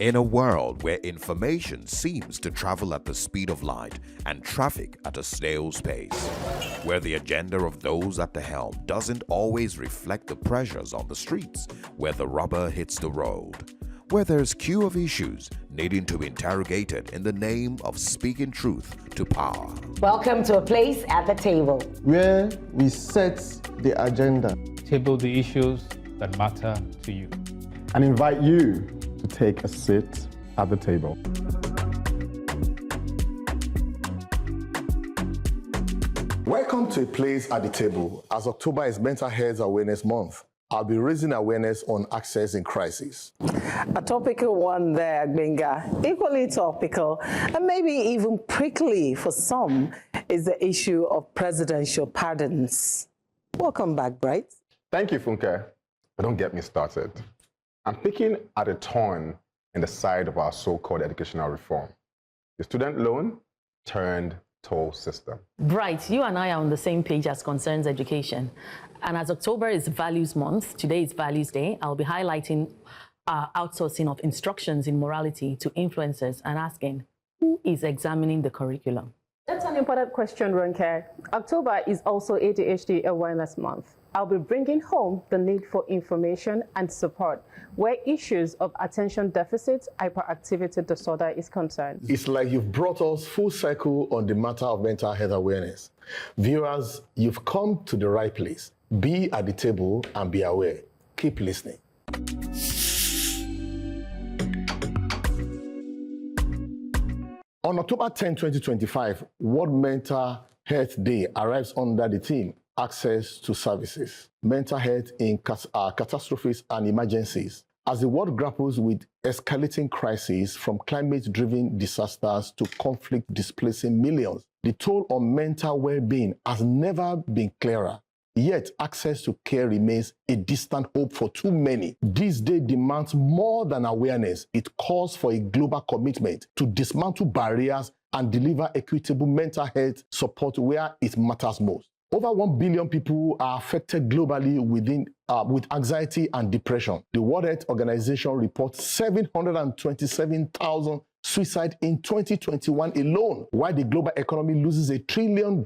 In a world where information seems to travel at the speed of light and traffic at a snail's pace, where the agenda of those at the helm doesn't always reflect the pressures on the streets, where the rubber hits the road, where there's queue of issues needing to be interrogated in the name of speaking truth to power. Welcome to a place at the table, where we set the agenda, table the issues that matter to you, and invite you to take a seat at the table. Welcome to A Place at the Table. As October is Mental Health Awareness Month, I'll be raising awareness on access in crisis. A topical one there, Gbenga. Equally topical, and maybe even prickly for some, is the issue of presidential pardons. Welcome back, Bright. Thank you, Funke. But don't get me started. I'm picking at a thorn in the side of our so-called educational reform. The student loan turned toll system. Bright, you and I are on the same page as concerns education. And as October is Values Month, today is Values Day, I'll be highlighting outsourcing of instructions in morality to influencers and asking, who is examining the curriculum? That's an important question, Ronke. October is also ADHD Awareness Month. I'll be bringing home the need for information and support where issues of attention deficit hyperactivity disorder is concerned. It's like you've brought us full circle on the matter of mental health awareness. Viewers, you've come to the right place. Be at the table and be aware. Keep listening. On October 10, 2025, World Mental Health Day arrives under the theme Access to Services, Mental Health in Catastrophes and Emergencies. As the world grapples with escalating crises from climate-driven disasters to conflict displacing millions, the toll on mental well-being has never been clearer. Yet, access to care remains a distant hope for too many. This day demands more than awareness. It calls for a global commitment to dismantle barriers and deliver equitable mental health support where it matters most. Over 1 billion people are affected globally with anxiety and depression. The World Health Organization reports 727,000 suicides in 2021 alone, while the global economy loses $1 trillion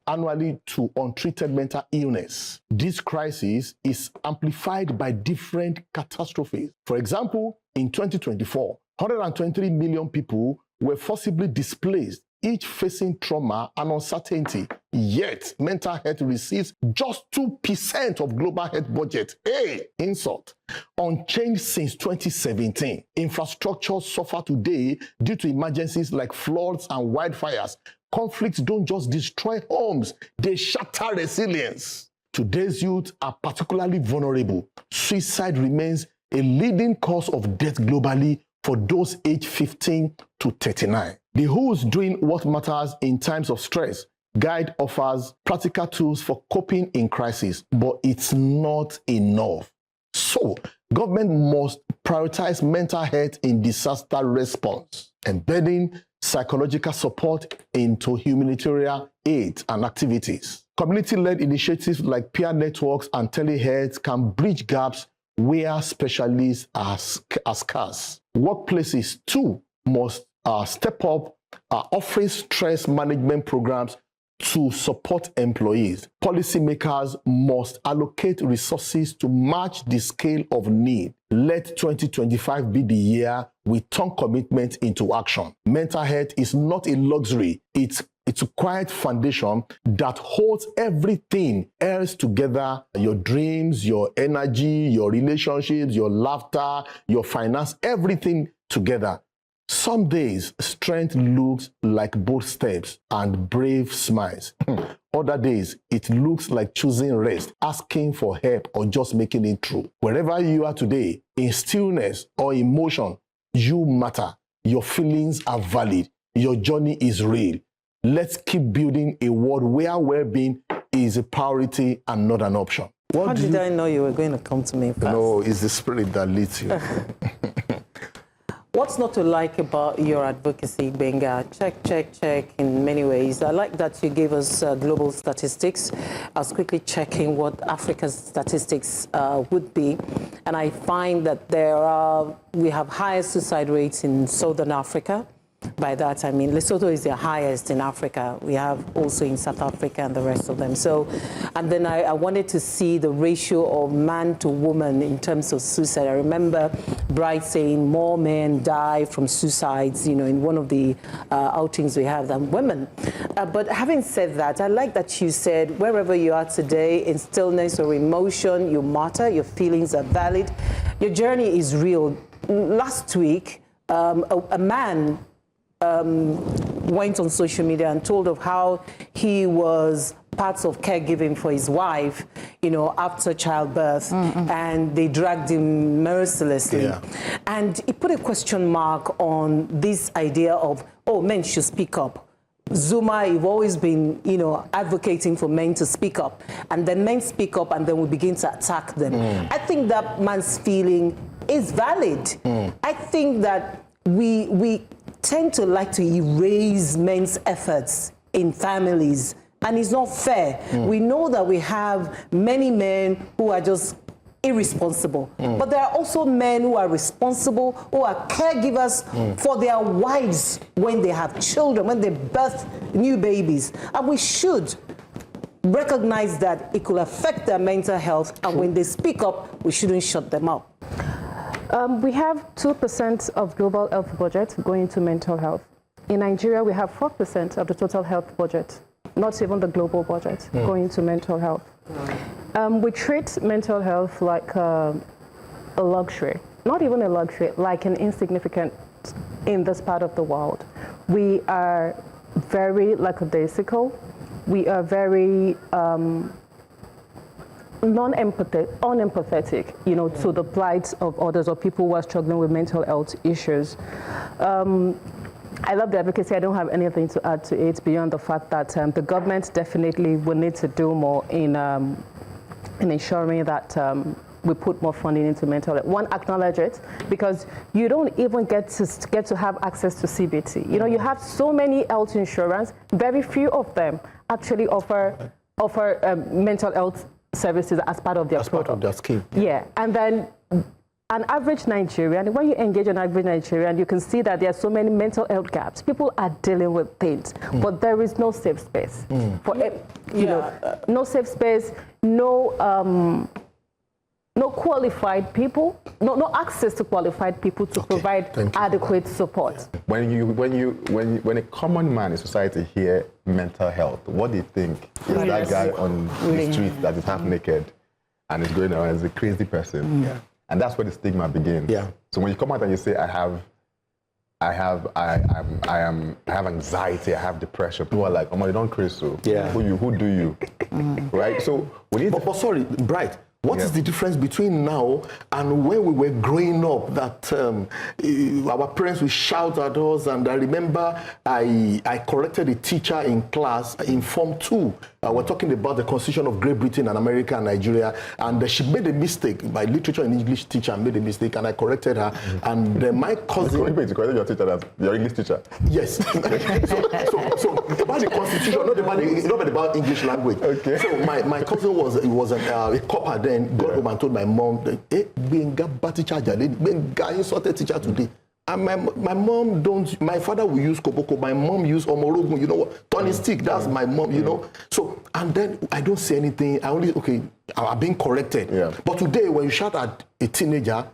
annually to untreated mental illness. This crisis is amplified by different catastrophes. For example, in 2024, 123 million people were forcibly displaced, each facing trauma and uncertainty. Yet, mental health receives just 2% of global health budget. Hey, insult. Unchanged since 2017. Infrastructure suffer today due to emergencies like floods and wildfires. Conflicts don't just destroy homes, they shatter resilience. Today's youth are particularly vulnerable. Suicide remains a leading cause of death globally for those aged 15 to 39. The Who's Doing What Matters in Times of Stress guide offers practical tools for coping in crisis, but it's not enough. So, government must prioritize mental health in disaster response, embedding psychological support into humanitarian aid and activities. Community-led initiatives like peer networks and telehealth can bridge gaps where specialists are scarce. Workplaces, too, must step up offering stress management programs to support employees. Policymakers must allocate resources to match the scale of need. Let 2025 be the year we turn commitment into action. Mental health is not a luxury. It's a quiet foundation that holds everything else together. Your dreams, your energy, your relationships, your laughter, your finance, everything together. Some days, strength looks like bold steps and brave smiles. Other days, it looks like choosing rest, asking for help, or just making it through. Wherever you are today, in stillness or emotion, you matter. Your feelings are valid. Your journey is real. Let's keep building a world where well-being is a priority and not an option. How did I know you were going to come to me first? No, it's the spirit that leads you. What's not to like about your advocacy, Gbenga? Check in many ways. I like that you gave us global statistics. I was quickly checking what Africa's statistics would be. And I find that we have higher suicide rates in Southern Africa. By that, I mean, Lesotho is the highest in Africa. We have also in South Africa and the rest of them. So, and then I wanted to see the ratio of man to woman in terms of suicide. I remember Bright saying more men die from suicides, you know, in one of the outings we have than women. But having said that, I like that you said wherever you are today, in stillness or emotion, you matter, your feelings are valid. Your journey is real. Last week, a man went on social media and told of how he was part of caregiving for his wife, you know, after childbirth, and they dragged him mercilessly. Yeah. And he put a question mark on this idea of, oh, men should speak up. Zumah, you've always been, you know, advocating for men to speak up. And then men speak up and then we begin to attack them. I think that man's feeling is valid. I think that we tend to like to erase men's efforts in families, and it's not fair. We know that we have many men who are just irresponsible, but there are also men who are responsible, who are caregivers for their wives when they have children, when they birth new babies, and we should recognize that it could affect their mental health, and when they speak up, we shouldn't shut them up. We have 2% of global health budget going to mental health. In Nigeria, we have 4% of the total health budget, not even the global budget, going to mental health. We treat mental health like a luxury, not even a luxury, like an insignificant in this part of the world. We are very lackadaisical. We are very unempathetic, you know, to the plight of others or people who are struggling with mental health issues. I love the advocacy. I don't have anything to add to it beyond the fact that the government definitely will need to do more in ensuring that we put more funding into mental health. One, acknowledge it, because you don't even get to have access to CBT. You know, you have so many health insurance, very few of them actually offer mental health services as part of their product. Part of their scheme. Yeah, and then an average Nigerian, when you engage an average Nigerian, you can see that there are so many mental health gaps. People are dealing with things, but there is no safe space for you know, no safe space, no qualified people, no access to qualified people to provide adequate support. When a common man in society hear mental health, what do you think? Is that guy on the street that is half naked and is going around as a crazy person? And that's where the stigma begins. So when you come out and you say, I have anxiety, I have depression, people are like, oh, you don't crazy, so who do you? Right? So we need but sorry, Bright. What is the difference between now and when we were growing up that our parents would shout at us? And I remember I corrected a teacher in class in Form 2. We're talking about the Constitution of Great Britain and America and Nigeria. And she made a mistake. My literature and English teacher made a mistake, and I corrected her. And my cousin... You corrected your teacher, that's your English teacher? Yes. so about the Constitution, not about English language. Okay. So my cousin was a copper then, got home and told my mom, Gbenga batty charger, Gbenga insulted teacher today. And my mom don't, my father will use koboko, my mom use omorogun, you know what, turning stick, that's my mom, you know. So, and then I don't say anything, I only, I'm being corrected. But today, when you shout at a teenager,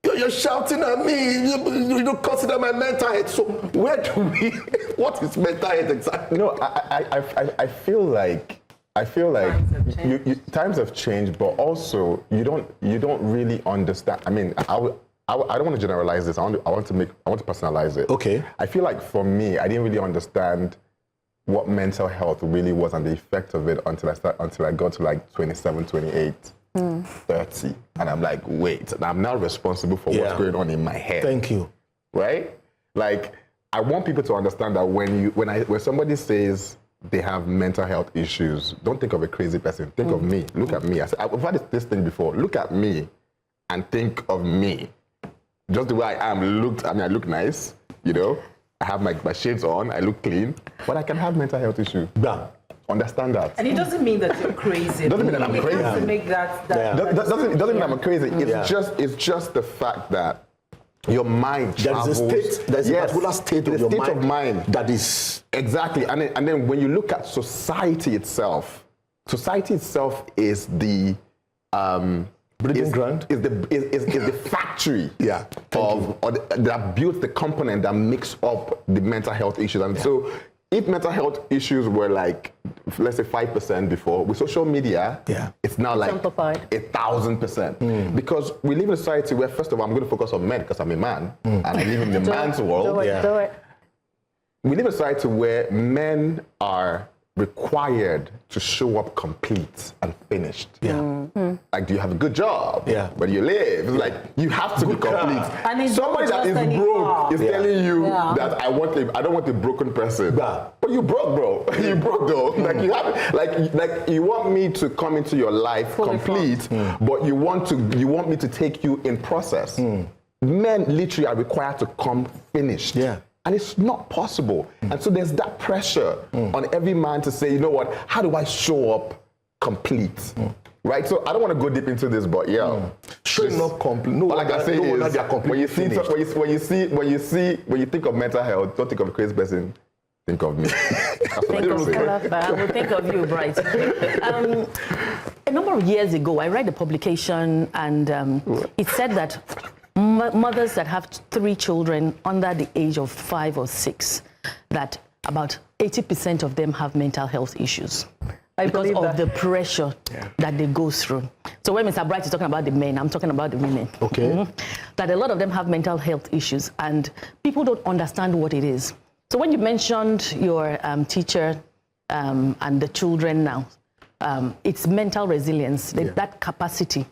you're shouting at me, you don't consider my mental health. So where do we, what is mental health exactly? No, I feel like times have changed, but also you don't really understand. I mean, I don't want to generalize this. I want to personalize it. Okay. I feel like for me, I didn't really understand what mental health really was and the effect of it until I got to like 27, 28, 30, and I'm like, wait, I'm now responsible for what's going on in my head. Thank you. Right? Like, I want people to understand that when somebody says they have mental health issues, don't think of a crazy person. Think of me. Look at me. I've had this thing before. Look at me and think of me. just the way I am, I look nice, you know, I have my shades on, I look clean, but I can have mental health issues. Yeah. Understand that. And it doesn't mean that you're crazy. Doesn't mean that I'm crazy. It has to make that Doesn't mean that I'm crazy. It's just the fact that your mind travels. There's a particular state of your state of mind that is exactly. And then when you look at society itself is the breeding ground. Is the factory that builds the component that makes up the mental health issues. And so if mental health issues were like, let's say 5% before, with social media, it's now like 1,000%. Because we live in a society where, first of all, I'm going to focus on men because I'm a man, and I live in the man's world. Do it. We live in a society where men are required to show up complete and finished. Like, do you have a good job? Where do you live? It's like, you have to be complete. And somebody that is broke is telling you that I don't want a broken person. But you broke, bro. You broke though. Like you have, like you want me to come into your life complete, but you want me to take you in process. Men literally are required to come finished. And it's not possible. And so there's that pressure on every man to say, you know what, how do I show up complete? Right? So I don't want to go deep into this, but showing up complete. No, all I can say is when you think of mental health, don't think of a crazy person. Think of me. I love that. I will think of you, Bright. A number of years ago, I read a publication, and it said that mothers that have 3 children under the age of 5 or 6, that about 80% of them have mental health issues because of the pressure that they go through. So when Mr. Bright is talking about the men, I'm talking about the women. Okay. That a lot of them have mental health issues, and people don't understand what it is. So when you mentioned your teacher and the children now, it's mental resilience, that capacity.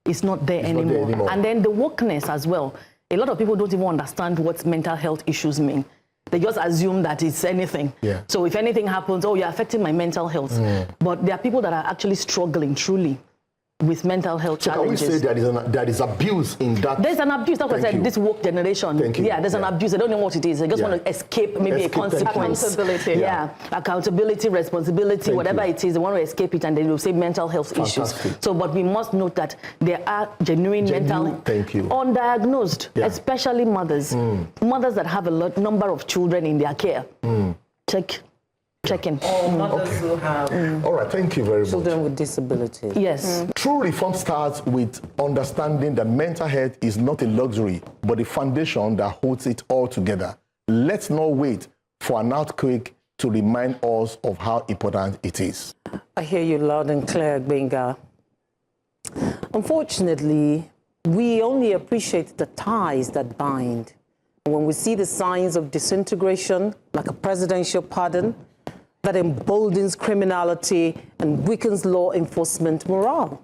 It's not there anymore. And then the wokeness as well. A lot of people don't even understand what mental health issues mean. They just assume that it's anything. So if anything happens, oh, you're affecting my mental health. But there are people that are actually struggling truly with mental health challenges. Can we say there is abuse in that? There's an abuse. That's what I said, this woke generation. Yeah, there's an abuse. They don't know what it is. They just want to escape maybe a consequence. Accountability. Accountability, responsibility, whatever it is. They want to escape it, and they will say mental health issues. So, but we must note that there are genuine mental undiagnosed, especially mothers. Mothers that have a number of children in their care. Check-in. All mothers who have all right, thank you very much. Children with disabilities. Yes. True reform starts with understanding that mental health is not a luxury, but a foundation that holds it all together. Let's not wait for an earthquake to remind us of how important it is. I hear you loud and clear, Gbenga. Unfortunately, we only appreciate the ties that bind. When we see the signs of disintegration, like a presidential pardon, that emboldens criminality and weakens law enforcement morale.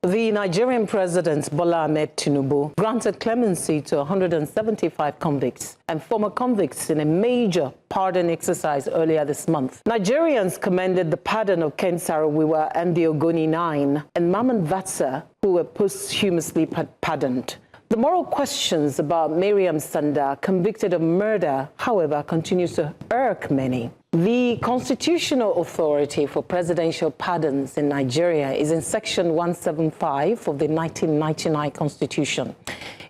The Nigerian President Bola Ahmed Tinubu granted clemency to 175 convicts and former convicts in a major pardon exercise earlier this month. Nigerians commended the pardon of Ken Saro-Wiwa and the Ogoni 9 and Maman Vatsa, who were posthumously pardoned. The moral questions about Mariam Sanda, convicted of murder, however, continues to irk many. The constitutional authority for presidential pardons in Nigeria is in Section 175 of the 1999 Constitution.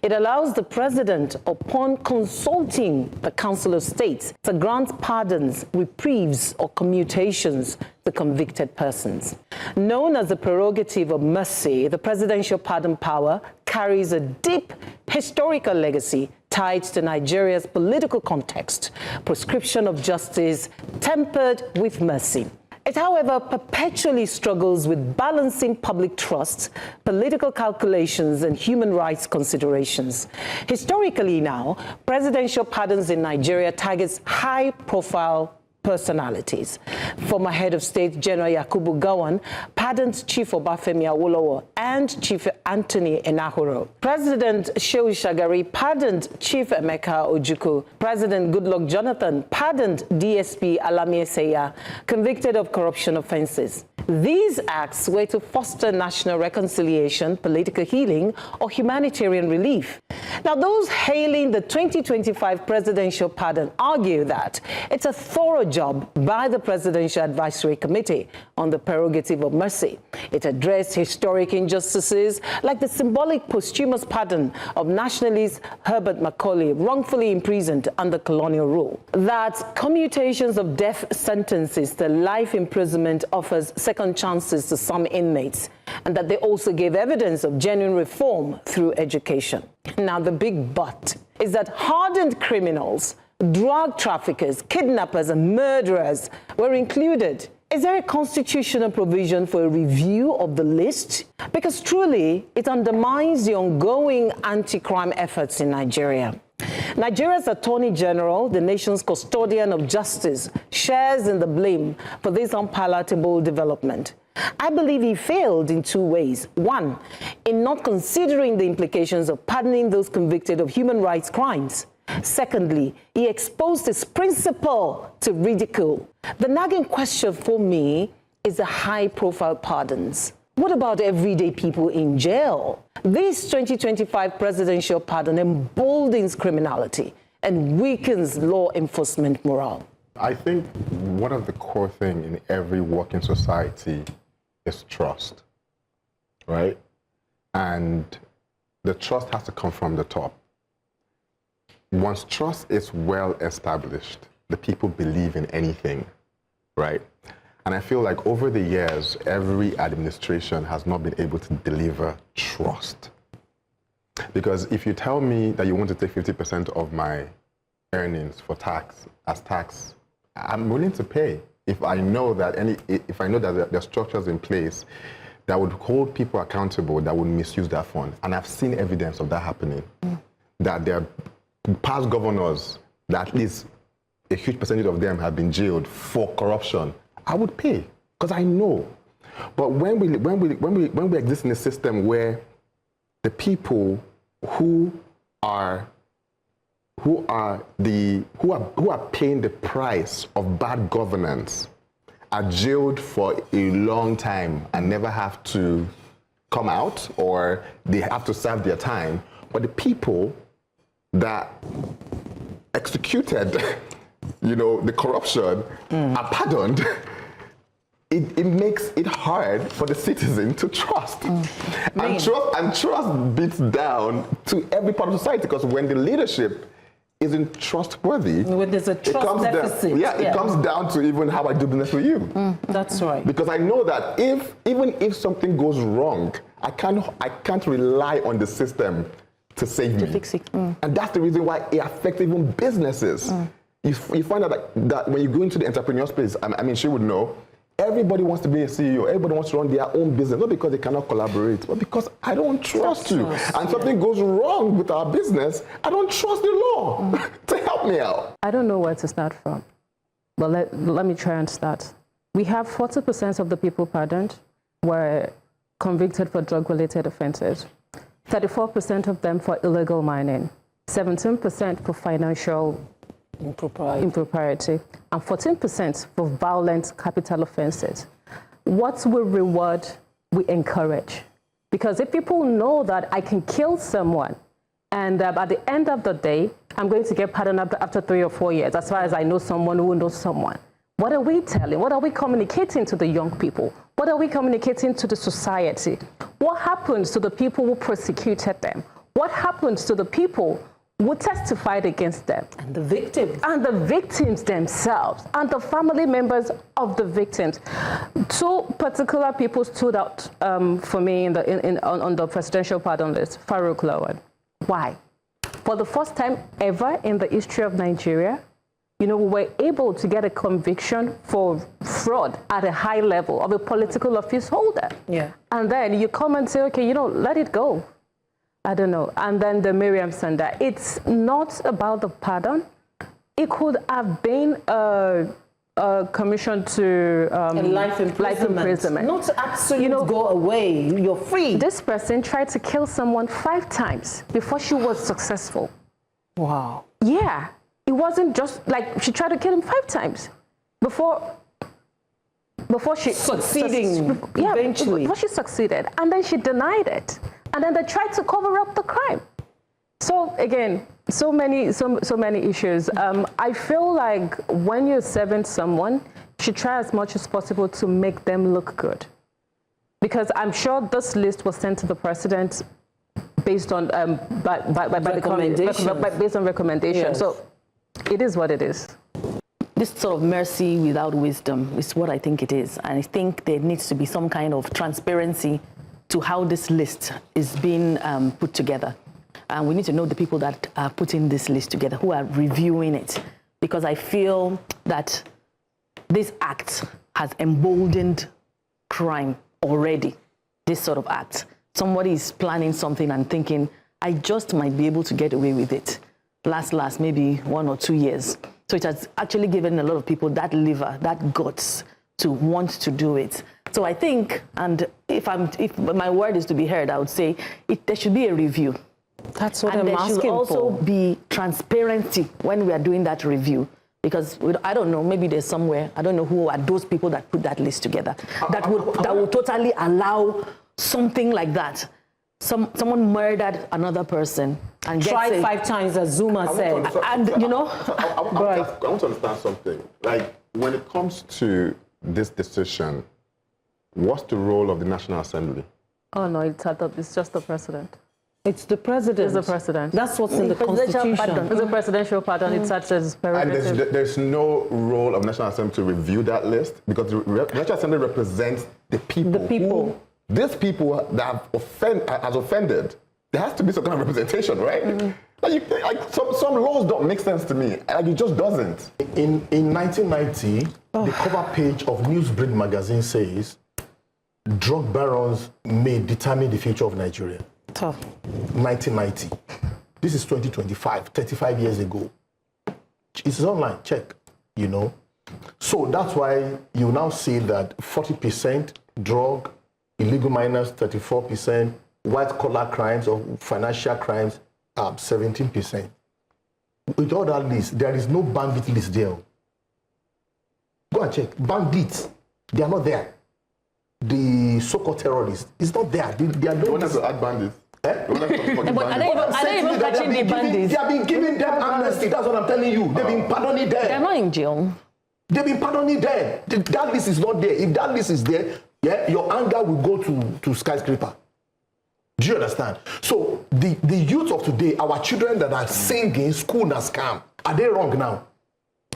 It allows the president, upon consulting the Council of State, to grant pardons, reprieves, or commutations to convicted persons. Known as the prerogative of mercy, the presidential pardon power carries a deep historical legacy tied to Nigeria's political context, prescription of justice tempered with mercy. It, however, perpetually struggles with balancing public trust, political calculations, and human rights considerations. Historically now, presidential pardons in Nigeria targets high-profile personalities. Former head of state General Yakubu Gowon pardoned Chief Obafemi Awolowo and Chief Anthony Enahoro. President Shehu Shagari pardoned Chief Emeka Ojukwu. President Goodluck Jonathan pardoned DSP Alami Eseya, convicted of corruption offenses. These acts were to foster national reconciliation, political healing, or humanitarian relief. Now, those hailing the 2025 presidential pardon argue that it's a thorough job by the Presidential Advisory Committee on the prerogative of mercy. It addressed historic injustices like the symbolic posthumous pardon of nationalist Herbert Macaulay, wrongfully imprisoned under colonial rule. That commutations of death sentences to life imprisonment offers second chances to some inmates, and that they also gave evidence of genuine reform through education. Now, the big but is that hardened criminals, drug traffickers, kidnappers, and murderers were included. Is there a constitutional provision for a review of the list? Because truly, it undermines the ongoing anti-crime efforts in Nigeria. Nigeria's Attorney General, the nation's custodian of justice, shares in the blame for this unpalatable development. I believe he failed in two ways. One, in not considering the implications of pardoning those convicted of human rights crimes. Secondly, he exposed his principle to ridicule. The nagging question for me is the high-profile pardons. What about everyday people in jail? This 2025 presidential pardon emboldens criminality and weakens law enforcement morale. I think one of the core things in every working society is trust, right? And the trust has to come from the top. Once trust is well established, the people believe in anything, right? And I feel like over the years, every administration has not been able to deliver trust. Because if you tell me that you want to take 50% of my earnings for tax, as tax, I'm willing to pay if I know that there are structures in place that would hold people accountable that would misuse that fund. And I've seen evidence of that happening. That there are past governors, that at least a huge percentage of them have been jailed for corruption. I would pay because I know. But when we exist in a system where the people who are paying the price of bad governance are jailed for a long time and never have to come out, or they have to serve their time, but the people that executed, the corruption are pardoned, it makes it hard for the citizen to trust. And trust beats down to every part of society, because when the leadership isn't trustworthy, when there's a trust deficit, it comes down to even how I do business with you. That's right. Because I know that even if something goes wrong, I can't rely on the system to save me. Fix it. And that's the reason why it affects even businesses. You find out that when you go into the entrepreneur space, I mean, she would know, everybody wants to be a CEO, everybody wants to run their own business, not because they cannot collaborate, but because I don't trust you. And something goes wrong with our business, I don't trust the law to help me out. I don't know where to start from, but let me try and start. We have 40% of the people pardoned were convicted for drug-related offenses, 34% of them for illegal mining, 17% for financial impropriety, and 14% for violent capital offenses. What we reward, we encourage. Because if people know that I can kill someone, and at the end of the day, I'm going to get pardoned after 3 or 4 years, as far as I know someone who knows someone. What are we telling? What are we communicating to the young people? What are we communicating to the society? What happens to the people who persecuted them? What happens to the people who testified against them? And the victims. And the victims themselves, and the family members of the victims. Two particular people stood out for me on the presidential pardon list. Farouk Lawan. Why? For the first time ever in the history of Nigeria, we were able to get a conviction for fraud at a high level of a political office holder. Yeah. And then you come and say, okay, let it go. I don't know. And then the Miriam Sanda. It's not about the pardon. It could have been a commission to life imprisonment. Not to absolutely go away. You're free. This person tried to kill someone 5 times before she was successful. Wow. Yeah. It wasn't just like she tried to kill him 5 times before she succeeding eventually. Before she succeeded, and then she denied it, and then they tried to cover up the crime. So again, so many issues. I feel like when you're serving someone, you should try as much as possible to make them look good, because I'm sure this list was sent to the president based on by based on recommendations. Yes. So it is what it is. This sort of mercy without wisdom is what I think it is. And I think there needs to be some kind of transparency to how this list is being put together. And we need to know the people that are putting this list together, who are reviewing it. Because I feel that this act has emboldened crime already, this sort of act. Somebody is planning something and thinking, I just might be able to get away with it. Last maybe 1 or 2 years. So it has actually given a lot of people that liver, that guts to want to do it. So I think, and if my word is to be heard, I would say there should be a review. That's what I'm asking for. And there should also be transparency when we are doing that review. Because I don't know, maybe there's somewhere, I don't know who are those people that put that list together, that would totally allow something like that. Someone murdered another person and tried 5 times, as Zumah said. I want to understand something. Like, when it comes to this decision, what's the role of the National Assembly? Oh no, it's just the president. It's the president. It's the president. That's what's in the Constitution. It's a presidential pardon. It's such as prerogative. And there's no role of National Assembly to review that list, because the National Assembly represents the people. The people. These people that have offended, there has to be some kind of representation, right? Mm-hmm. Like some laws don't make sense to me. Like, it just doesn't. In 1990, the cover page of Newsbreak magazine says, drug barons may determine the future of Nigeria. Tough. 1990. This is 2025, 35 years ago. It's online, check, you know. So that's why you now see that 40% drug, illegal minors, 34%, white-collar crimes or financial crimes, 17%. With all that list, there is no bandit list there. Go and check. Bandits, they are not there. The so-called terrorists, it's not there. They are not. You want us to add bandits? Are they even catching the bandits? They have been giving them amnesty. That's what I'm telling you. They've been pardoning them. They're not in jail. They've been pardoning them. That list is not there. If that list is there, yeah, your anger will go to skyscraper. Do you understand? So the youth of today, our children that are singing school na scam, are they wrong now?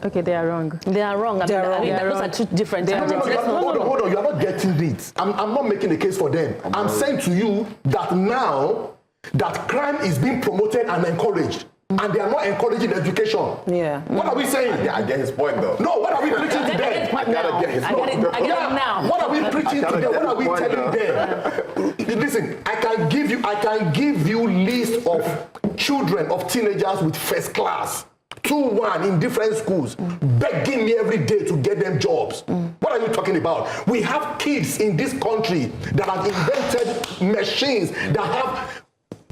Okay, they are wrong. They are wrong. Those are two different things. Hold on. You are not getting it. I'm not making a case for them. I'm saying to you that now that crime is being promoted and encouraged, and they are not encouraging education. Yeah. What are we saying? I get his point, though. No, what are we preaching to them? I get it now. What are we preaching to them? What are we telling them? Listen, I can give you list of children, of teenagers with first class, 2-1 in different schools, begging me every day to get them jobs. What are you talking about? We have kids in this country that have invented machines that have,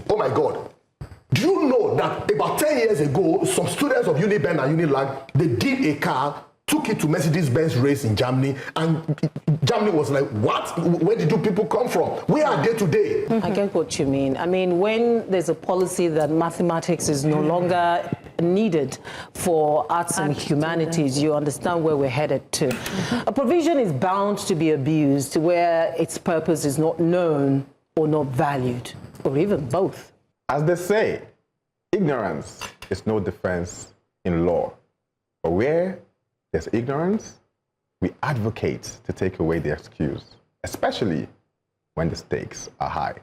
oh my God. Do you know that about 10 years ago, some students of Uniben and Unilag, they did a car, took it to Mercedes-Benz race in Germany, and Germany was like, what? Where did you people come from? Where are they today? I get what you mean. I mean, when there's a policy that mathematics is no longer needed for arts and humanities, you understand where we're headed to. A provision is bound to be abused where its purpose is not known or not valued, or even both. As they say, ignorance is no defense in law. But where there's ignorance, we advocate to take away the excuse, especially when the stakes are high.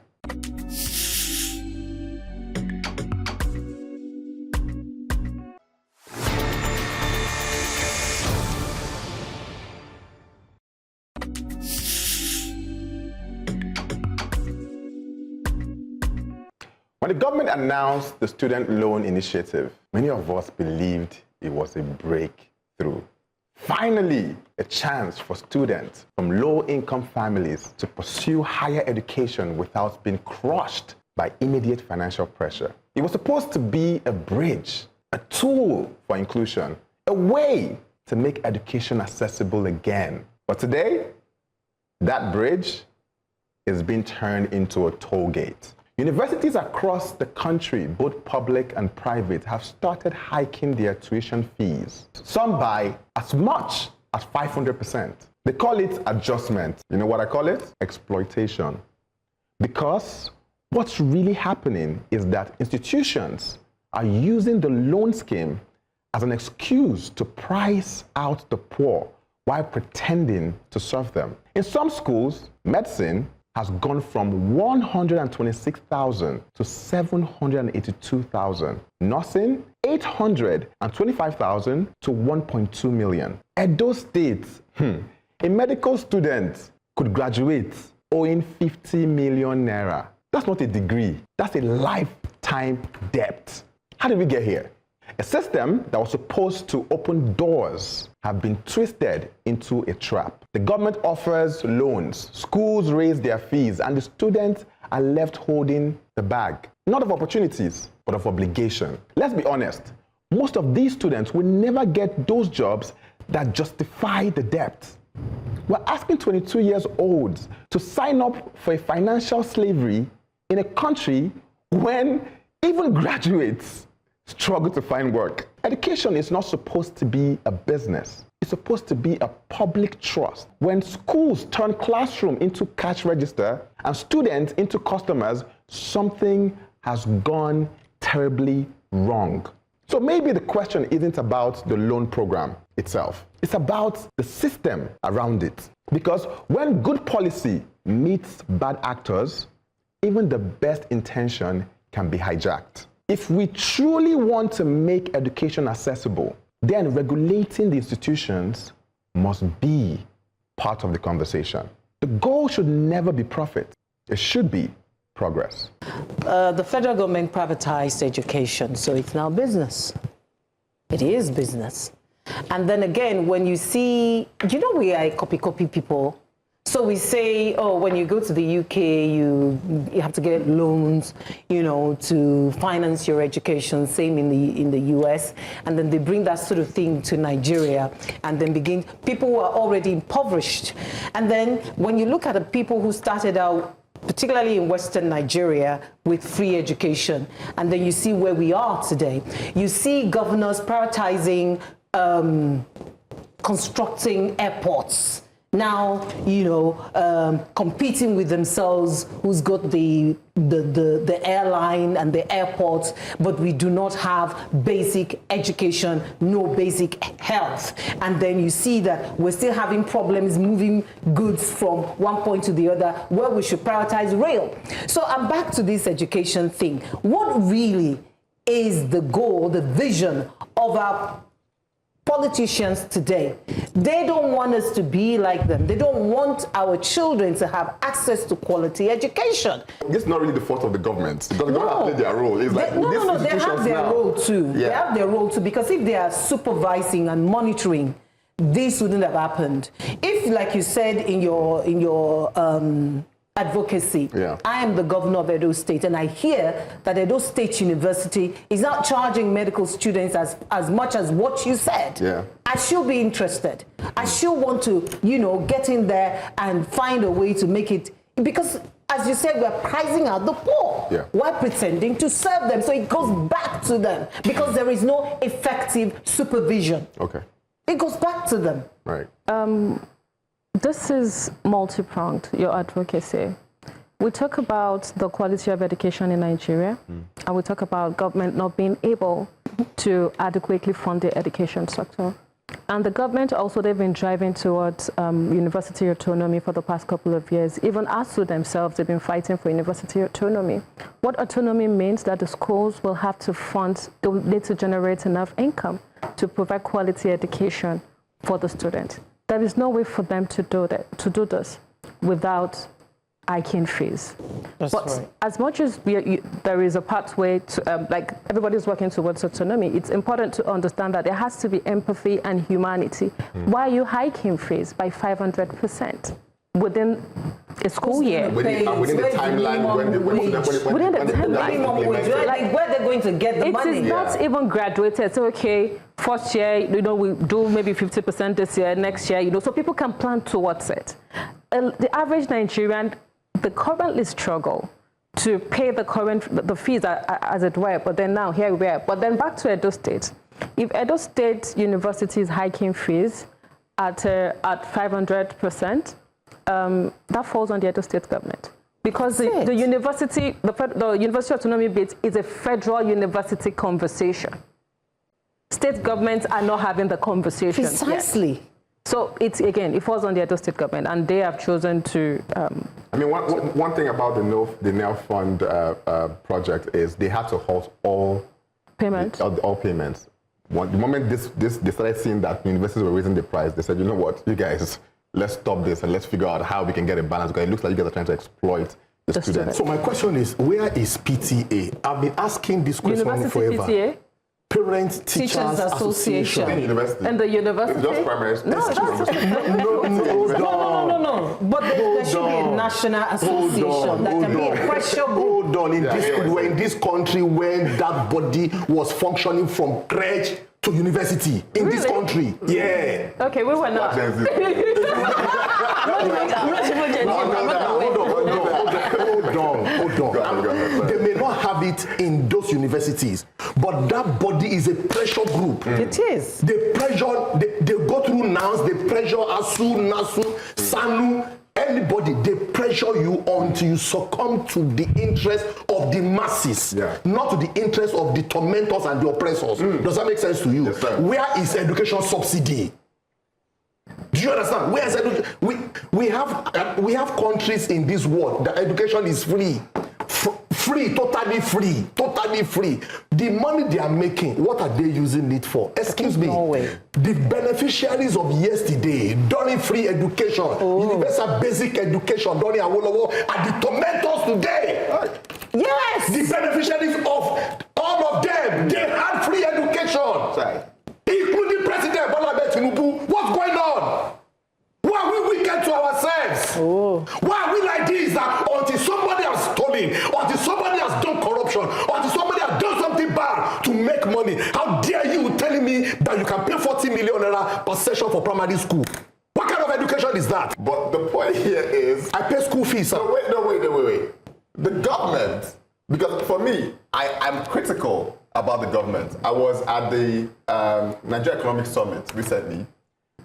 When the government announced the student loan initiative, many of us believed it was a breakthrough. Finally, a chance for students from low-income families to pursue higher education without being crushed by immediate financial pressure. It was supposed to be a bridge, a tool for inclusion, a way to make education accessible again. But today, that bridge is being turned into a toll gate. Universities across the country, both public and private, have started hiking their tuition fees, some by as much as 500%. They call it adjustment. You know what I call it? Exploitation. Because what's really happening is that institutions are using the loan scheme as an excuse to price out the poor while pretending to serve them. In some schools, medicine has gone from 126,000 to 782,000. Nursing, 825,000 to 1.2 million. Edo State, a medical student could graduate owing 50 million naira. That's not a degree, that's a lifetime debt. How did we get here? A system that was supposed to open doors have been twisted into a trap. The government offers loans, schools raise their fees, and the students are left holding the bag. Not of opportunities, but of obligation. Let's be honest, most of these students will never get those jobs that justify the debt. We're asking 22 years olds to sign up for a financial slavery in a country when even graduates struggle to find work. Education is not supposed to be a business. It's supposed to be a public trust. When schools turn classroom into cash register and students into customers, something has gone terribly wrong. So maybe the question isn't about the loan program itself. It's about the system around it. Because when good policy meets bad actors, even the best intention can be hijacked. If we truly want to make education accessible, then regulating the institutions must be part of the conversation. The goal should never be profit. It should be progress. The federal government privatized education, so it's now business. It is business. And then again, when you see, we are copy people. So we say, oh, when you go to the UK, you have to get loans, to finance your education, same in the US. And then they bring that sort of thing to Nigeria and then people who are already impoverished. And then when you look at the people who started out, particularly in Western Nigeria, with free education, and then you see where we are today. You see governors prioritizing constructing airports. Now, competing with themselves, who's got the airline and the airport, but we do not have basic education, no basic health. And then you see that we're still having problems moving goods from one point to the other, where we should prioritize rail. So I'm back to this education thing. What really is the goal, the vision of our politicians today? They don't want us to be like them. They don't want our children to have access to quality education. This is not really the fault of the government. The government have played their role. It's like, no, they have their role too. Yeah. They have their role too, because if they are supervising and monitoring, this wouldn't have happened. If, like you said in your advocacy, I am the governor of Edo State, and I hear that Edo State University is not charging medical students as much as what you said. I should be interested. I should want to, get in there and find a way to make it, because as you said, we're pricing out the poor. We're pretending to serve them. So it goes back to them because there is no effective supervision. It goes back to them. Right. This is multi-pronged, your advocacy. We talk about the quality of education in Nigeria, and we talk about government not being able to adequately fund the education sector. And the government also, they've been driving towards university autonomy for the past couple of years. Even ASU themselves, they've been fighting for university autonomy. What autonomy means that the schools will have to fund, they'll need to generate enough income to provide quality education for the student. There is no way for them to do this without hiking fees. That's But right. as much as there is a pathway to, like everybody's working towards autonomy, it's important to understand that there has to be empathy and humanity. Why are you hiking fees by 500% within a school year? Within the timeline when the Minimum wage. Like, where they're going to get the money? It is not even graduated. So, okay, first year, we do maybe 50% this year, next year, so people can plan towards it. The average Nigerian, they currently struggle to pay the fees as it were, but then now here we are. But then back to Edo State. If Edo State University is hiking fees at 500%, that falls on the Edo State government. Because the university autonomy bit is a federal university conversation. State governments are not having the conversation. Precisely. Yet. So it falls on the Edo State government, and they have chosen to. I mean, one thing about the NEL Fund project is they had to halt all payments. All payments. The moment they started seeing that universities were raising the price, they said, you know what, you guys, let's stop this and let's figure out how we can get a balance, because it looks like you guys are trying to exploit the students. So my question is, where is PTA? I've been asking this question University forever. PTA? Parents Teachers Association. And the university? Just primary school. No. But there should be a national association that can be a pressure group. Hold on. We're in this country when that body was functioning from crèche to university in this country. Yeah. Okay, we were not. Hold on. They may not have it in those universities, but that body is a pressure group. It is. They go through NANS, they pressure ASU, NASU, SANU, anybody, they pressure you until you succumb to the interest of the masses, not to the interest of the tormentors and the oppressors. Does that make sense to you? Yes, sir. Where is education subsidy? Do you understand? Where is education? We have countries in this world that education is free. Totally free. The money they are making, what are they using it for? Excuse me. No way. The beneficiaries of yesterday, during free education, universal basic education, during Awolowo, are the tormentors today. Yes. The beneficiaries of all of them, they had free education. Including President Bola Ahmed Tinubu. What's going on? Why are we wicked to ourselves? Why are we like this? That until somebody has stolen, until somebody has done corruption, until somebody has done something bad to make money, how dare you telling me that you can pay 40 million naira per session for primary school? What kind of education is that? But the point here is, I pay school fees. No, wait. The government, because for me, I'm critical about the government. I was at the Nigeria Economic Summit recently,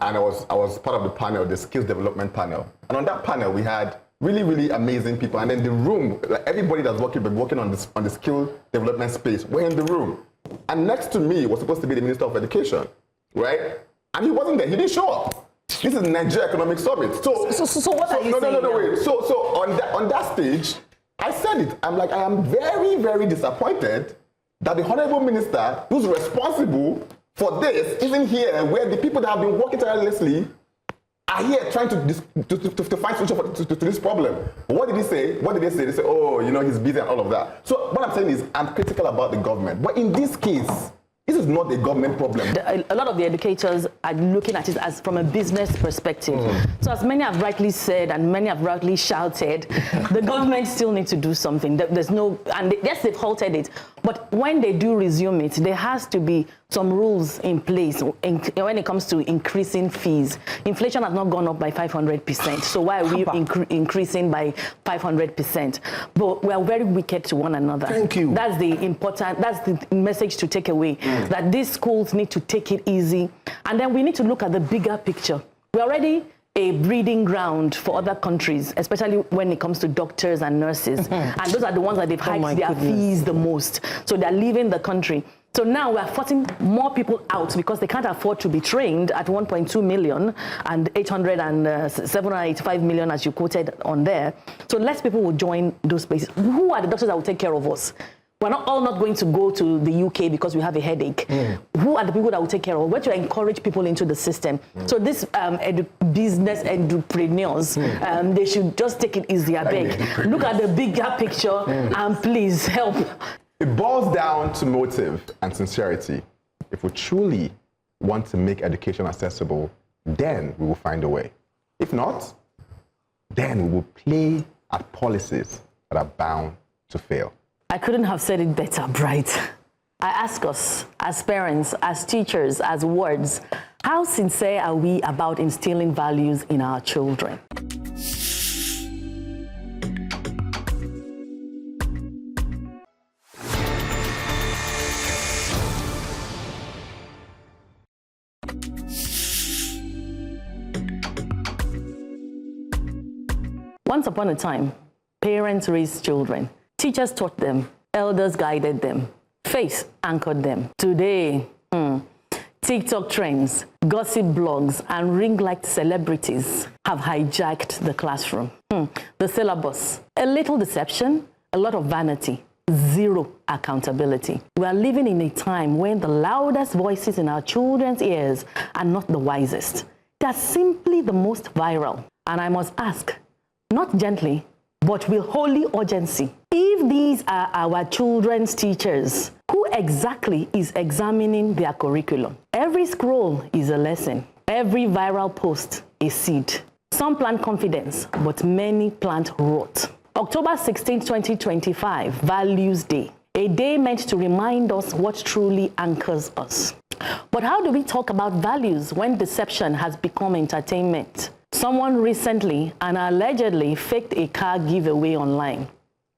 and I was part of the panel, the skills development panel. And on that panel, we had really, really amazing people. And then the room, like everybody that's working on the skill development space, were in the room. And next to me was supposed to be the Minister of Education, right? And he wasn't there. He didn't show up. This is Nigeria Economic Summit. So what are you saying? No, wait. So on that stage, I said it. I'm like, I am very, very disappointed that the Honorable Minister, who's responsible for this, isn't here, where the people that have been working tirelessly are here trying to find solution to this problem. But what did he say? What did they say? They say, oh, he's busy and all of that. So what I'm saying is, I'm critical about the government. But in this case, this is not a government problem. A lot of the educators are looking at it as from a business perspective. So as many have rightly said and many have rightly shouted, the government still needs to do something. There's no, and yes, they've halted it. But when they do resume it, there has to be some rules in place when it comes to increasing fees. Inflation has not gone up by 500%. So why are we increasing by 500%? But we are very wicked to one another. Thank you. That's the message to take away. That these schools need to take it easy. And then we need to look at the bigger picture. We're already a breeding ground for other countries, especially when it comes to doctors and nurses. And those are the ones that they've hiked their fees the most. So they're leaving the country. So now we're forcing more people out because they can't afford to be trained at 1.2 million and 785 million, as you quoted on there. So less people will join those places. Who are the doctors that will take care of us? We're not all not going to go to the UK because we have a headache. Who are the people that will take care of? Where to encourage people into the system? So this business entrepreneurs, they should just take it easy, I beg. Look at the bigger picture and please help. It boils down to motive and sincerity. If we truly want to make education accessible, then we will find a way. If not, then we will play at policies that are bound to fail. I couldn't have said it better, Bright. I ask us, as parents, as teachers, as wards, how sincere are we about instilling values in our children? Once upon a time, parents raised children. Teachers taught them, elders guided them, faith anchored them. Today, TikTok trends, gossip blogs, and ring-light celebrities have hijacked the classroom. The syllabus, a little deception, a lot of vanity, zero accountability. We are living in a time when the loudest voices in our children's ears are not the wisest. They are simply the most viral. And I must ask, not gently, but with holy urgency, if these are our children's teachers, who exactly is examining their curriculum? Every scroll is a lesson. Every viral post a seed. Some plant confidence, but many plant rot. October 16, 2025, Values Day. A day meant to remind us what truly anchors us. But how do we talk about values when deception has become entertainment? Someone recently and allegedly faked a car giveaway online.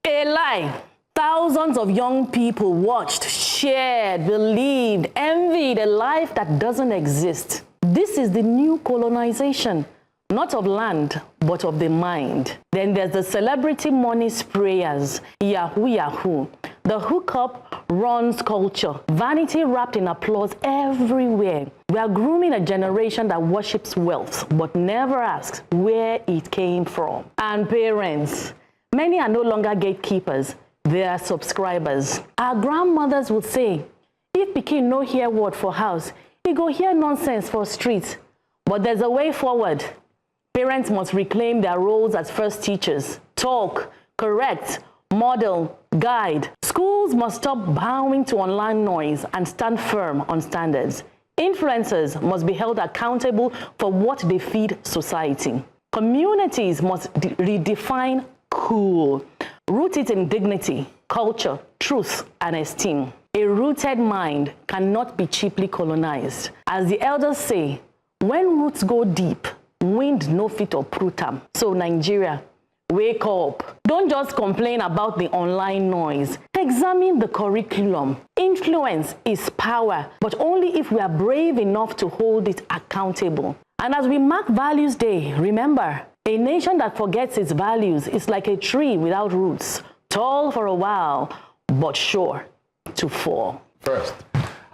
A lie. Thousands of young people watched, shared, believed, envied a life that doesn't exist. This is the new colonization, not of land, but of the mind. Then there's the celebrity money sprayers, Yahoo Yahoo. The hookup runs culture, vanity wrapped in applause everywhere. We are grooming a generation that worships wealth, but never asks where it came from. And parents, many are no longer gatekeepers, they are subscribers. Our grandmothers would say, if pikin no hear word for house, he go hear nonsense for streets. But there's a way forward. Parents must reclaim their roles as first teachers. Talk, correct, model, guide. Schools must stop bowing to online noise and stand firm on standards. Influencers must be held accountable for what they feed society. Communities must redefine cool. Root it in dignity, culture, truth, and esteem. A rooted mind cannot be cheaply colonized. As the elders say, when roots go deep, wind no fit uproot them. So Nigeria, wake up. Don't just complain about the online noise. Examine the curriculum. Influence is power, but only if we are brave enough to hold it accountable. And as we mark Values Day, remember, a nation that forgets its values is like a tree without roots, tall for a while, but sure to fall. First,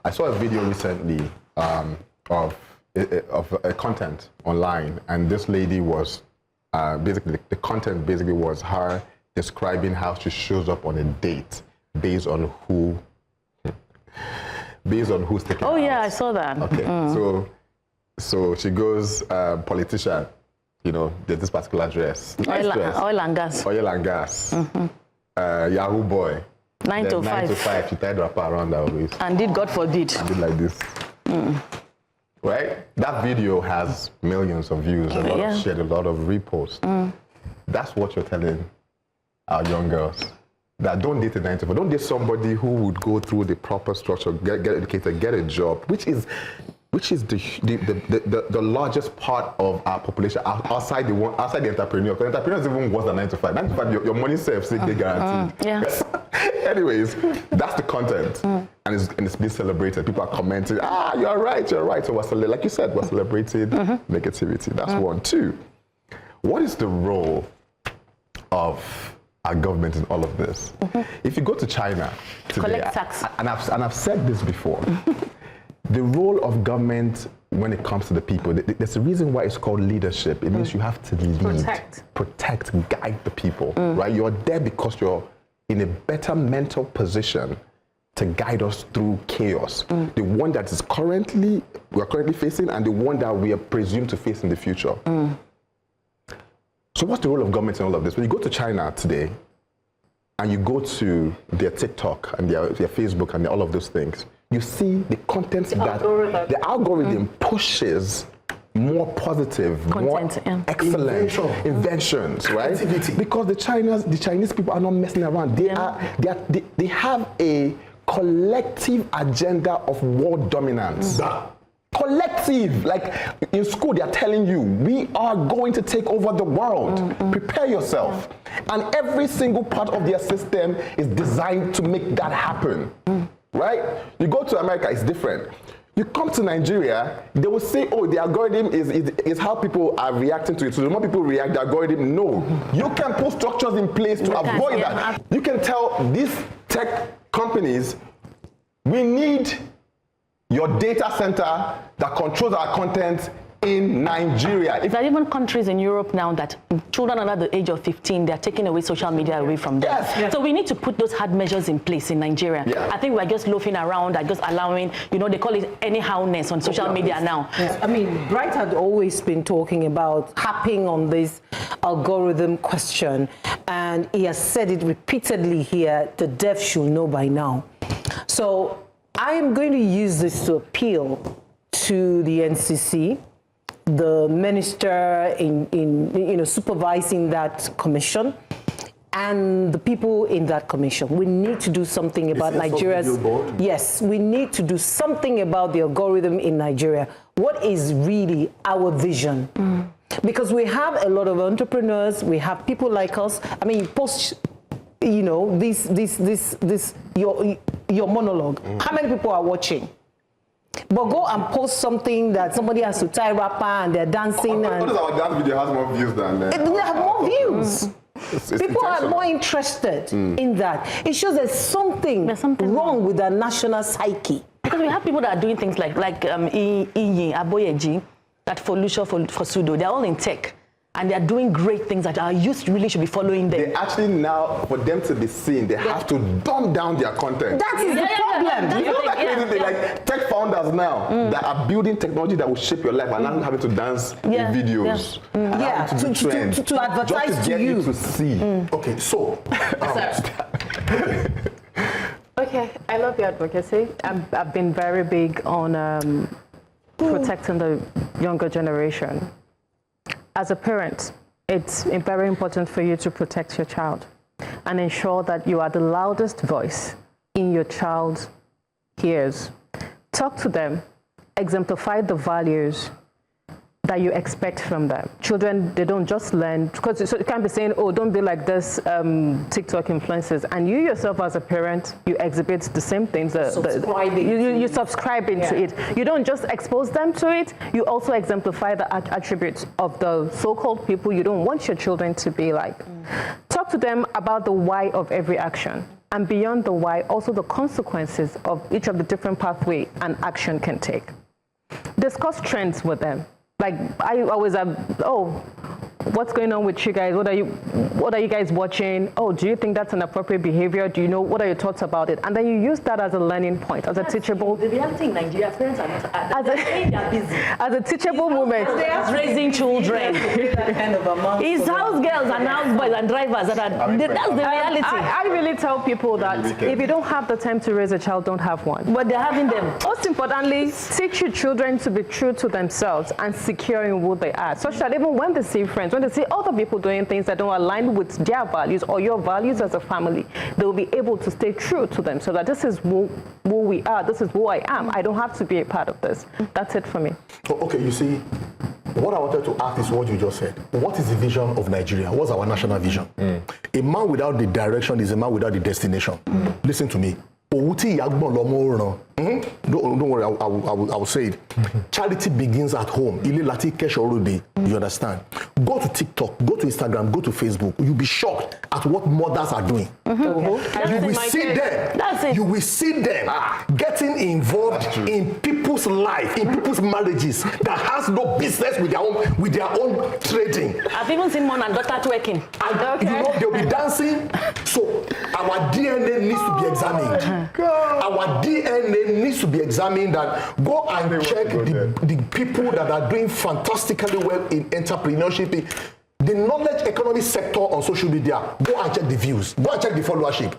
I saw a video recently of a content online, and this lady was basically, the content basically was her describing how she shows up on a date based on who's taking Oh her yeah, out. I saw that. Okay, so she goes, politician, you know, there's this particular dress. Nice dress. Oil and gas. Oil and gas. Yahoo boy. 9 to 5. 9 to 5. She tied wrapper around her waist. And did God forbid. And did like this. Right? That video has millions of views, a lot of shared, a lot of reposts. That's what you're telling our young girls. That don't date a 9 to 5. Don't date somebody who would go through the proper structure, get educated, get a job, which is the largest part of our population outside the entrepreneur. Because entrepreneurs even worse than 9 to 5. 9 to 5, your money saves, they guaranteed. Anyways, that's the content, and it's being celebrated. People are commenting, you're right. So like you said, we're celebrating negativity. That's one. Two, what is the role of our government in all of this? If you go to China today, collect tax. And I've said this before, the role of government when it comes to the people, there's a reason why it's called leadership. It means you have to lead, protect, guide the people, right? You're there because you're in a better mental position to guide us through chaos. The one that is we're currently facing and the one that we are presumed to face in the future. So what's the role of government in all of this? When you go to China today and you go to their TikTok and their Facebook and all of those things, you see the content the algorithm pushes more positive, Content, more excellent inventions, right? Because the Chinese people are not messing around. They have a collective agenda of world dominance. Collective, like in school, they are telling you, we are going to take over the world. Prepare yourself. And every single part of their system is designed to make that happen, right? You go to America, it's different. You come to Nigeria, they will say, oh, the algorithm is how people are reacting to it. So the more people react, the algorithm, no. You can put structures in place to avoid that. You can tell these tech companies, we need your data center that controls our content in Nigeria. There are even countries in Europe now that children under the age of 15, they're taking away social media away from them. So we need to put those hard measures in place in Nigeria. I think we're just loafing around and just allowing, they call it anyhowness on social media now. I mean, Bright had always been talking about harping on this algorithm question, and he has said it repeatedly here, the deaf should know by now. So I am going to use this to appeal to the NCC, the minister in supervising that commission, and the people in that commission. We need to do something about Nigeria's. Yes, we need to do something about the algorithm in Nigeria. What is really our vision? Because we have a lot of entrepreneurs, we have people like us. I mean, post, your monologue. How many people are watching? But go and post something that somebody has to tie wrapper and they're dancing. What does our dance video has more views than that? They have more views. People are more interested in that. It shows there's something wrong with the national psyche. Because we have people that are doing things like Iyi, Aboyeji, that for Lucia, for Sudo, they're all in tech. And they're doing great things that our youth really should be following them. They actually now, for them to be seen, they have to dumb down their content. That is the problem. You know that crazy thing, like tech founders now that are building technology that will shape your life and not having to dance in videos. To advertise to you. To see. Okay, so. Okay, I love your advocacy. I've been very big on protecting the younger generation. As a parent, it's very important for you to protect your child and ensure that you are the loudest voice in your child's ears. Talk to them, exemplify the values that you expect from them. Children, they don't just learn, because you can't be saying, oh, don't be like this TikTok influencers. And you yourself as a parent, you exhibit the same things. You subscribe into it. You don't just expose them to it, you also exemplify the attributes of the so-called people you don't want your children to be like. Talk to them about the why of every action. And beyond the why, also the consequences of each of the different pathways an action can take. Discuss trends with them. Like, I always have, oh, what's going on with you guys? What are you guys watching? Oh, do you think that's an appropriate behavior? Do you know, what are your thoughts about it? And then you use that as a learning point, as a teachable. The reality in Nigeria, parents are not, they're busy. As a teachable moment. They're raising children. It's house girls and house boys and drivers that are, that's the reality. I really tell people that if you don't have the time to raise a child, don't have one. But they're having them. Most importantly, teach your children to be true to themselves and secure in who they are, such that even when they see friends, when they see other people doing things that don't align with their values or your values as a family, they'll be able to stay true to them, so that this is who we are, this is who I am. I don't have to be a part of this. That's it for me. Okay, you see, what I wanted to ask is what you just said. What is the vision of Nigeria? What's our national vision? A man without the direction is a man without the destination. Listen to me. Don't worry, I will say it. Charity begins at home. You understand? Go to TikTok, go to Instagram, go to Facebook. You'll be shocked at what mothers are doing. You will see them. You will see them getting involved in people's life, in people's marriages that has no business with their own trading. I've even seen mom and daughter twerking. And, they'll be dancing. So our Our DNA needs to be examined. Our DNA needs to be examined. That go and check the people that are doing fantastically well in entrepreneurship, the knowledge economy sector on social media. Go and check the views. Go and check the followership.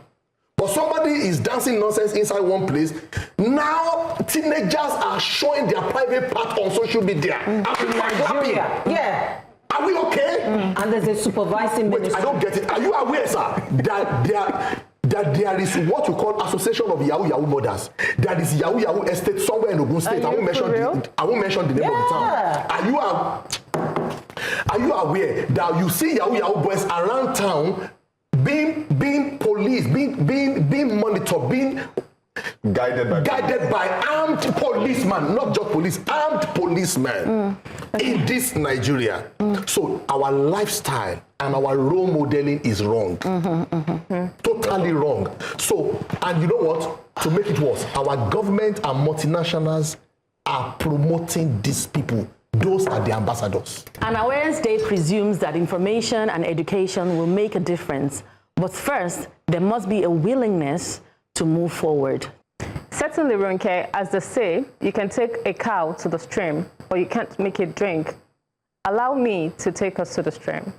But somebody is dancing nonsense inside one place. Now teenagers are showing their private part on social media. Yeah. Are we okay? And there's a supervising Wait, ministry. I don't get it. Are you aware, sir, that there is what we call Association of Yahoo mothers? There is Yahoo estate somewhere in Ogun State. I won't mention the name of the town. Are you aware that you see Yahoo boys around town being policed, being monitored, being guided by armed policemen, not just police, armed policemen in this Nigeria. So our lifestyle and our role modeling is wrong. Totally wrong. So, and you know what? To make it worse, our government and multinationals are promoting these people. Those are the ambassadors. An Awareness Day presumes that information and education will make a difference. But first, there must be a willingness to move forward. Certainly, Ronke, as they say, you can take a cow to the stream, but you can't make it drink. Allow me to take us to the stream.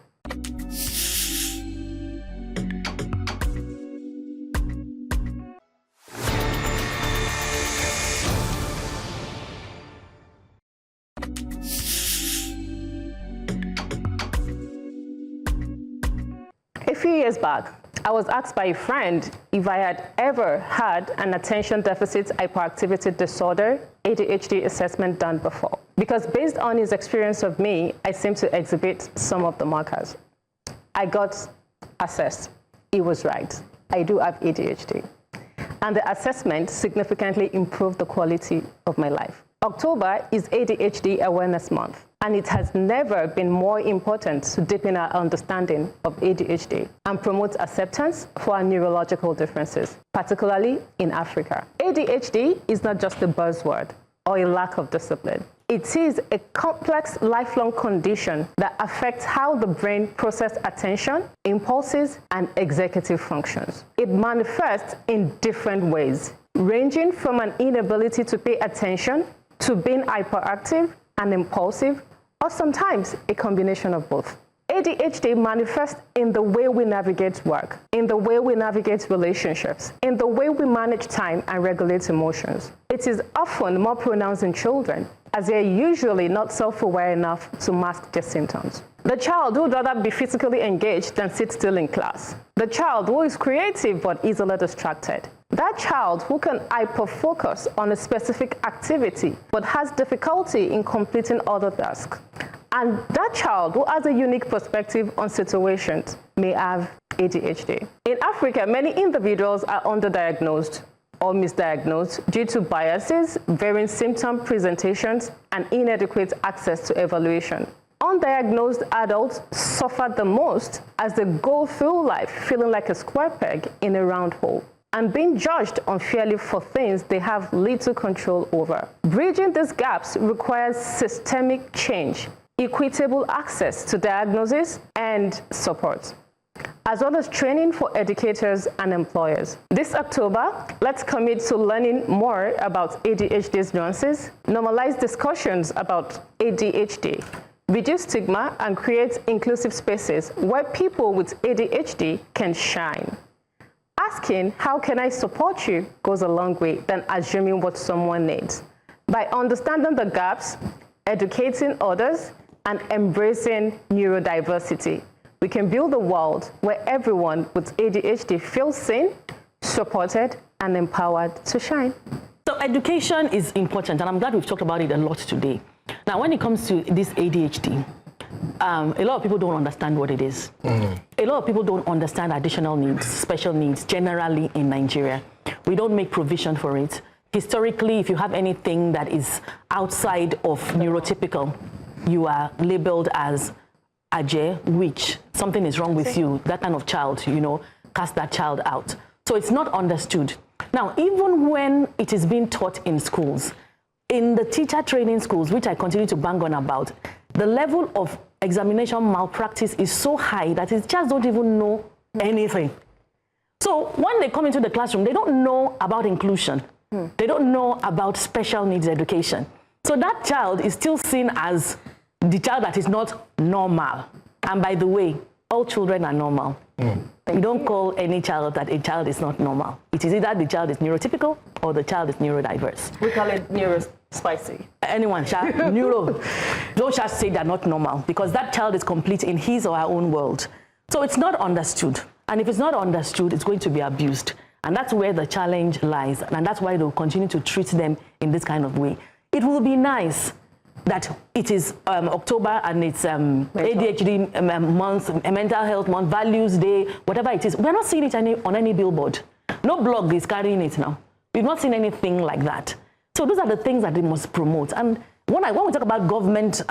A few years back, I was asked by a friend if I had ever had an attention deficit hyperactivity disorder, ADHD assessment done before. Because based on his experience of me, I seem to exhibit some of the markers. I got assessed. He was right. I do have ADHD. And the assessment significantly improved the quality of my life. October is ADHD Awareness Month, and it has never been more important to deepen our understanding of ADHD and promote acceptance for our neurological differences, particularly in Africa. ADHD is not just a buzzword or a lack of discipline. It is a complex, lifelong condition that affects how the brain processes attention, impulses, and executive functions. It manifests in different ways, ranging from an inability to pay attention to being hyperactive and impulsive, or sometimes a combination of both. ADHD manifests in the way we navigate work, in the way we navigate relationships, in the way we manage time and regulate emotions. It is often more pronounced in children, as they are usually not self-aware enough to mask their symptoms. The child would rather be physically engaged than sit still in class. The child who is creative but easily distracted. That child who can hyper-focus on a specific activity but has difficulty in completing other tasks. And that child who has a unique perspective on situations may have ADHD. In Africa, many individuals are underdiagnosed or misdiagnosed due to biases, varying symptom presentations, and inadequate access to evaluation. Undiagnosed adults suffer the most as they go through life feeling like a square peg in a round hole and being judged unfairly for things they have little control over. Bridging these gaps requires systemic change, equitable access to diagnosis and support, as well as training for educators and employers. This October, let's commit to learning more about ADHD's nuances, normalize discussions about ADHD, reduce stigma, and create inclusive spaces where people with ADHD can shine. Asking, how can I support you, goes a long way than assuming what someone needs. By understanding the gaps, educating others, and embracing neurodiversity, we can build a world where everyone with ADHD feels seen, supported, and empowered to shine. So education is important, and I'm glad we've talked about it a lot today. Now, when it comes to this ADHD, a lot of people don't understand what it is. A lot of people don't understand additional needs, special needs, generally in Nigeria. We don't make provision for it. Historically, if you have anything that is outside of neurotypical, you are labeled as Aje, witch, something is wrong with you, that kind of child, you know, cast that child out. So it's not understood. Now, even when it is being taught in schools, in the teacher training schools, which I continue to bang on about, the level of examination malpractice is so high that it just don't even know anything. So when they come into the classroom, they don't know about inclusion. They don't know about special needs education. So that child is still seen as the child that is not normal. And by the way, all children are normal. You don't call any child that a child is not normal. It is either the child is neurotypical or the child is neurodiverse. We call it neurospicy. Anyone, neuro, don't just say they're not normal, because that child is complete in his or her own world. So it's not understood. And if it's not understood, it's going to be abused. And that's where the challenge lies. And that's why they'll continue to treat them in this kind of way. It will be nice that it is October and it's ADHD month, mental health month, values day, whatever it is. We're not seeing it on any billboard. No blog is carrying it now. We've not seen anything like that. So those are the things that they must promote. And when we talk about government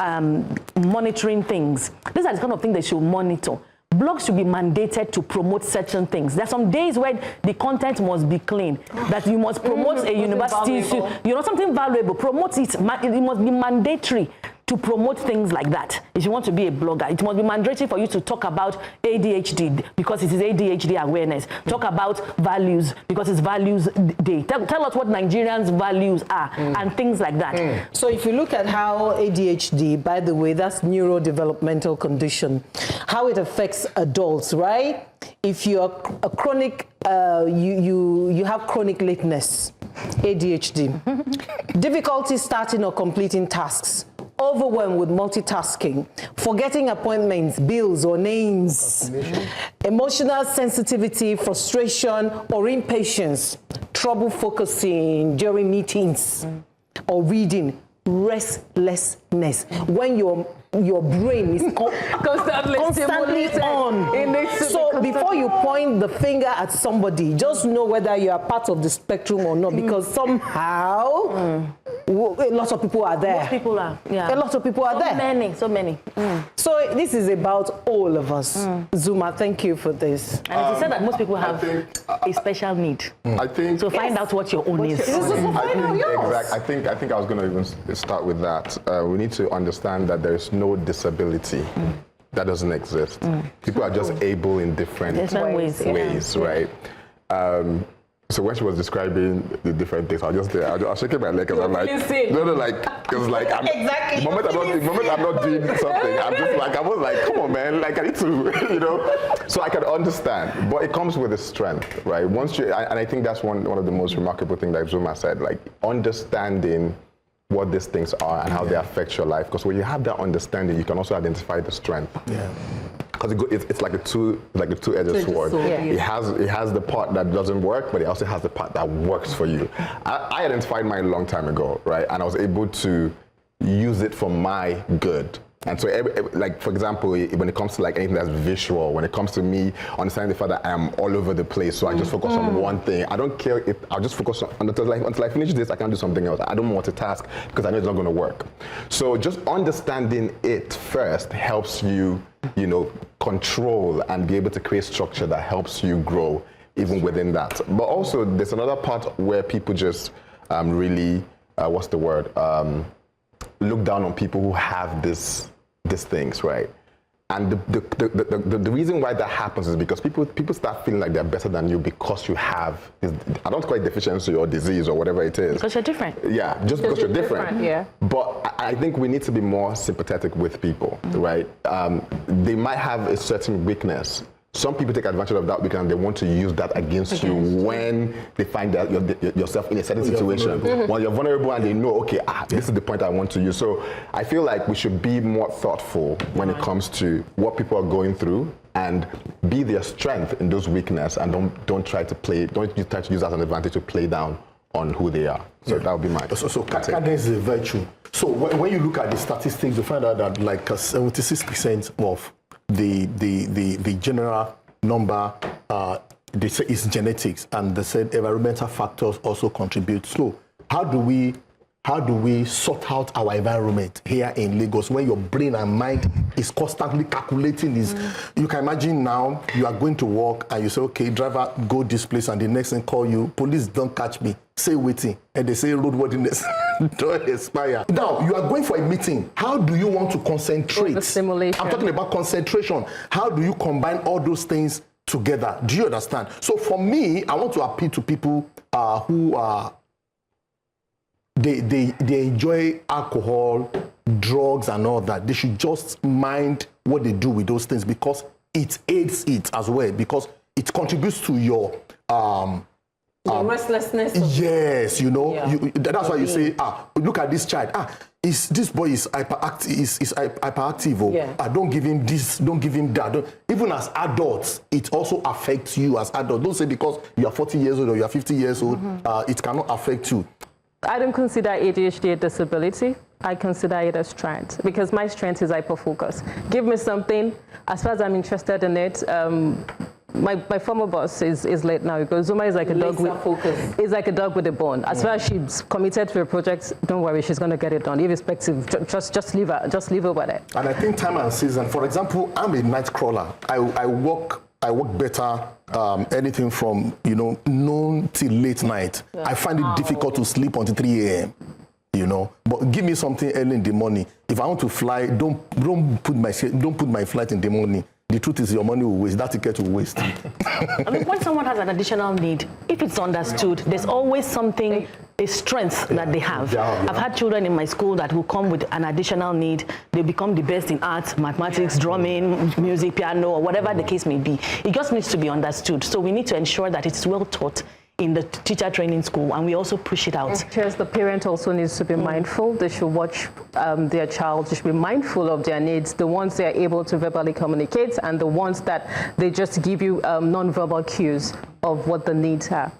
monitoring things, these are the kind of things they should monitor. Blogs should be mandated to promote certain things. There are some days where the content must be clean, that you must promote a university, something valuable, promote it. It must be mandatory to promote things like that. If you want to be a blogger, it must be mandatory for you to talk about ADHD because it is ADHD awareness. Talk about values because it's Values Day. Tell us what Nigerians' values are and things like that. So if you look at how ADHD, by the way, that's neurodevelopmental condition, how it affects adults, right? If you're a chronic, you have chronic lateness, ADHD, difficulty starting or completing tasks, overwhelmed with multitasking, forgetting appointments, bills, or names, emotional sensitivity, frustration, or impatience, trouble focusing during meetings or reading, restlessness. When your brain is constantly on. So before you point the finger at somebody, just know whether you are part of the spectrum or not, because somehow a lot of people are there. Most people are, yeah. A lot of people are there. So many. So this is about all of us. Zumah, thank you for this. And it is said that most people have a special need. I think. So find out what your own is. I think I was going to even start with that. We need to understand that there is no disability. That doesn't exist. People are just able in different ways, right? So when she was describing the different things, I was shaking my leg because I'm like, I'm, exactly. The moment I'm not doing something, I was like, come on, man, like I need to, So I can understand, but it comes with a strength, right? Once you, and I think that's one of the most remarkable things that Zumah said, like understanding what these things are and how they affect your life. Because when you have that understanding, you can also identify the strength. Because it's like a two-edged sword. It has the part that doesn't work, but it also has the part that works for you. I identified mine a long time ago, right? And I was able to use it for my good. And so, like, for example, when it comes to like anything that's visual, when it comes to me understanding the fact that I am all over the place, so I just focus on one thing. I don't care if I'll just focus on until I finish this, I can do something else. I don't multitask because I know it's not going to work. So just understanding it first helps you, control and be able to create structure that helps you grow even within that. But also, there's another part where people just really, look down on people who have these things, right? And the reason why that happens is because people start feeling like they're better than you because you have this, I don't call it deficiency or disease or whatever it is. Because you're different. Yeah, just because you're different. Yeah. But I think we need to be more sympathetic with people, right? They might have a certain weakness. Some people take advantage of that weakness and they want to use that against you when they find that yourself in a certain situation. When you're vulnerable and they know, okay, this is the point I want to use. So I feel like we should be more thoughtful when it comes to what people are going through and be their strength in those weaknesses, and don't try to use that as an advantage to play down on who they are. So that would be my So kindness is a virtue. So when you look at the statistics, you find out that like 76% of the general number they say is genetics, and they said environmental factors also contribute. So how do we sort out our environment here in Lagos when your brain and mind is constantly calculating this? You can imagine now you are going to work and you say, okay, driver, go this place, and the next thing call you, police don't catch me, say waiting, and they say roadworthiness don't expire. Now you are going for a meeting. How do you want to concentrate? The simulation. I'm talking about concentration. How do you combine all those things together. Do you understand? So for me, I want to appeal to people who are they enjoy alcohol, drugs, and all that. They should just mind what they do with those things, because it aids it as well, because it contributes to your restlessness. Yes, you know, Yeah. that's why you say, look at this child. This boy is hyperactive. Is hyperactive. Oh, Yeah. Don't give him this. Don't give him that. Even as adults, it also affects you as adults. Don't say because you are 40 years old or you are 50 years old, it cannot affect you. I don't consider ADHD a disability. I consider it a strength, because my strength is hyperfocus. Give me something, as far as I'm interested in it. My former boss is late now, because Zumah is like a dog with a bone. As far as she's committed to a project, don't worry, she's going to get it done, irrespective. Just leave her with it. And I think time and season. For example, I'm a night crawler. I work better anything from noon till late night. Yeah. I find it difficult to sleep until 3 a.m. But give me something early in the morning. If I want to fly, don't put my flight in the morning. The truth is, your money will waste. That ticket will waste. I mean, when someone has an additional need, if it's understood, there's always something, a strength that they have. Yeah. I've had children in my school that will come with an additional need. They become the best in arts, mathematics, drumming, music, piano, or whatever the case may be. It just needs to be understood. So we need to ensure that it's well taught in the teacher training school, and we also push it out. Yes, the parent also needs to be mindful. They should watch their child. They should be mindful of their needs, the ones they are able to verbally communicate, and the ones that they just give you non-verbal cues of what the needs are.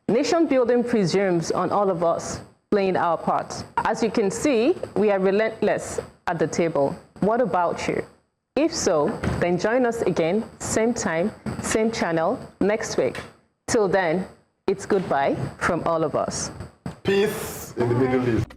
Nation building presumes on all of us playing our part. As you can see, we are relentless at the table. What about you? If so, then join us again, same time, same channel, next week. Till then, it's goodbye from all of us. Peace in the Middle East.